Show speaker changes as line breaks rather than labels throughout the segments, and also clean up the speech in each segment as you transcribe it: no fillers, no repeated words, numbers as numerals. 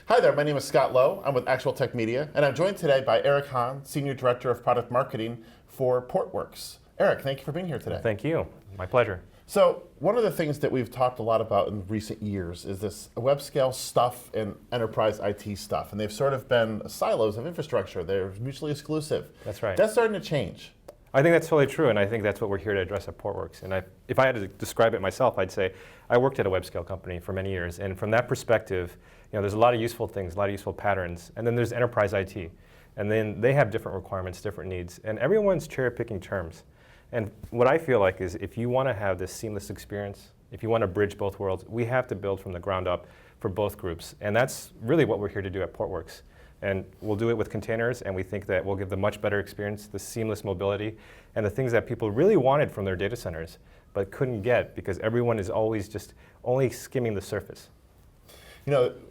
Hi there, my name is Scott Lowe. I'm with ActualTech Media, and I'm joined today by Eric Han, Senior Director of Product Marketing for Portworx. Eric, thank you for being here today.
Thank you. My pleasure.
So, one of the things that we've talked a lot about in recent years is this web scale stuff and enterprise IT stuff, and they've sort of been silos of infrastructure. They're mutually exclusive.
That's right.
That's starting to change.
I think that's totally true, and I think that's what we're here to address at Portworx. And if I had to describe it myself, I'd say I worked at a web scale company for many years, and from that perspective, there's a lot of useful things, a lot of useful patterns, and then there's enterprise IT. And then they have different requirements, different needs, and everyone's cherry-picking terms. And what I feel like is if you want to have this seamless experience, if you want to bridge both worlds, we have to build from the ground up for both groups. And that's really what we're here to do at Portworx. And we'll do it with containers, and we think that we'll give them much better experience, the seamless mobility, and the things that people really wanted from their data centers, but couldn't get because everyone is always just only skimming the surface.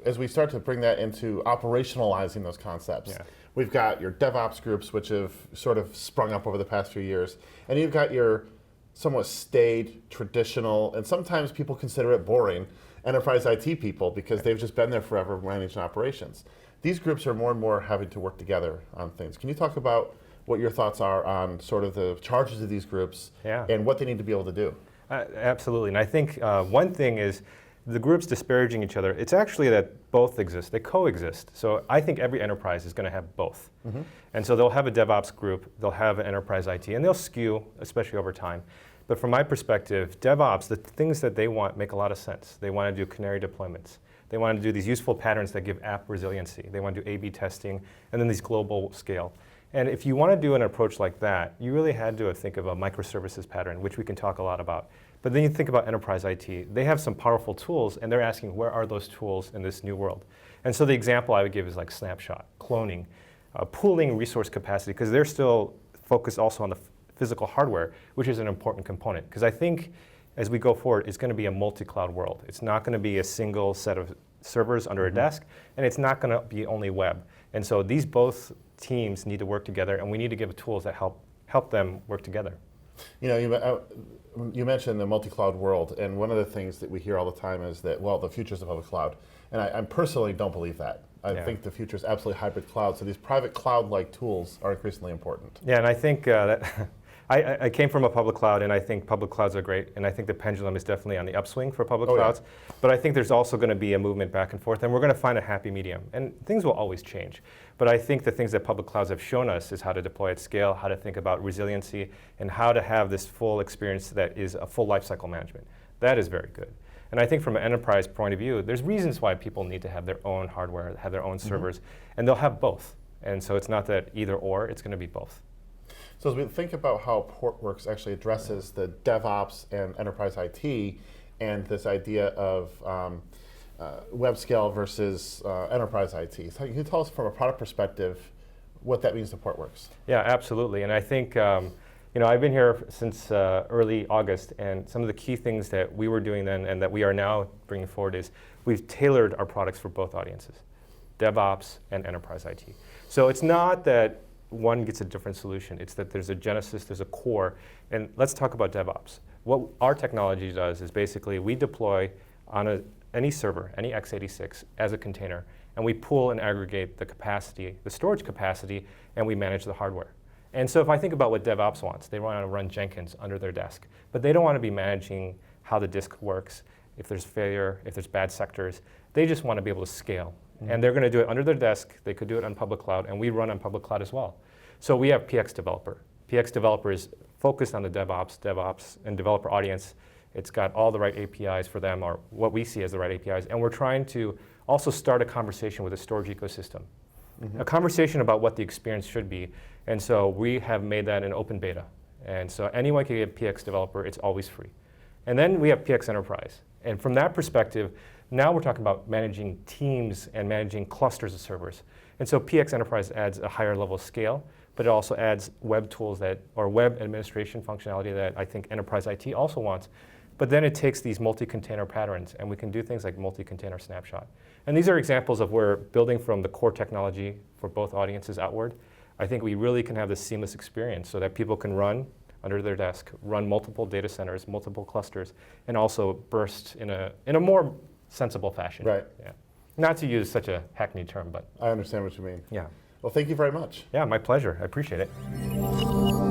As we start to bring that into operationalizing those concepts, we've got your DevOps groups, which have sort of sprung up over the past few years, and you've got your somewhat staid, traditional, and sometimes people consider it boring, enterprise IT people because they've just been there forever managing operations. These groups are more and more having to work together on things. Can you talk about what your thoughts are on sort of the charges of these groups and what they need to be able to do?
Absolutely, and I think one thing is the groups disparaging each other. It's actually that both exist, they coexist. So I think every enterprise is going to have both. And so they'll have a DevOps group, they'll have an enterprise IT, and they'll skew, especially over time. But from my perspective, DevOps, the things that they want make a lot of sense. They want to do canary deployments. They want to do these useful patterns that give app resiliency. They want to do A/B testing, and then these global scale. And if you want to do an approach like that, you really had to think of a microservices pattern, which we can talk a lot about. But then you think about enterprise IT. They have some powerful tools, and they're asking, where are those tools in this new world? And so the example I would give is like snapshot, cloning, pooling resource capacity, because they're still focused also on the physical hardware, which is an important component. Because I think as we go forward, it's going to be a multi-cloud world. It's not going to be a single set of servers under a desk, and it's not going to be only web. And so these both teams need to work together, and we need to give tools that help them work together.
You mentioned the multi-cloud world, and one of the things that we hear all the time is that, well, the future is of public cloud. And I personally don't believe that. I think the future is absolutely hybrid cloud, so these private cloud-like tools are increasingly important.
Yeah, and I think that I came from a public cloud, and I think public clouds are great, and I think the pendulum is definitely on the upswing for public clouds. But I think there's also going to be a movement back and forth, and we're going to find a happy medium. And things will always change. But I think the things that public clouds have shown us is how to deploy at scale, how to think about resiliency, and how to have this full experience that is a full lifecycle management. That is very good. And I think from an enterprise point of view, there's reasons why people need to have their own hardware, have their own servers, and they'll have both. And so it's not that either or, it's going to be both.
So as we think about how Portworx actually addresses the DevOps and enterprise IT and this idea of web scale versus enterprise IT, so can you tell us from a product perspective what that means to Portworx?
Yeah, absolutely. And I think I've been here since early August, and some of the key things that we were doing then and that we are now bringing forward is we've tailored our products for both audiences, DevOps and enterprise IT. So it's not that one gets a different solution. It's that there's a genesis, there's a core. And let's talk about DevOps. What our technology does is basically we deploy on any server, any x86 as a container, and we pool and aggregate the capacity, the storage capacity, and we manage the hardware. And so if I think about what DevOps wants, they want to run Jenkins under their desk, but they don't want to be managing how the disk works, if there's failure, if there's bad sectors. They just want to be able to scale. And they're going to do it under their desk. They could do it on public cloud, and we run on public cloud as well. So we have PX Developer. PX Developer is focused on the DevOps, and developer audience. It's got all the right APIs for them, or what we see as the right APIs. And we're trying to also start a conversation with the storage ecosystem, a conversation about what the experience should be. And so we have made that an open beta. And so anyone can get PX Developer. It's always free. And then we have PX Enterprise. And from that perspective, now we're talking about managing teams and managing clusters of servers. And so PX Enterprise adds a higher level of scale, but it also adds web tools or web administration functionality that I think enterprise IT also wants. But then it takes these multi-container patterns, and we can do things like multi-container snapshot. And these are examples of where building from the core technology for both audiences outward, I think we really can have this seamless experience so that people can run under their desk, run multiple data centers, multiple clusters, and also burst in a more sensible fashion.
Right.
Yeah. Not to use such a hackneyed term, but
I understand what you mean.
yeah.
Well, thank you very much.
Yeah, my pleasure. I appreciate it.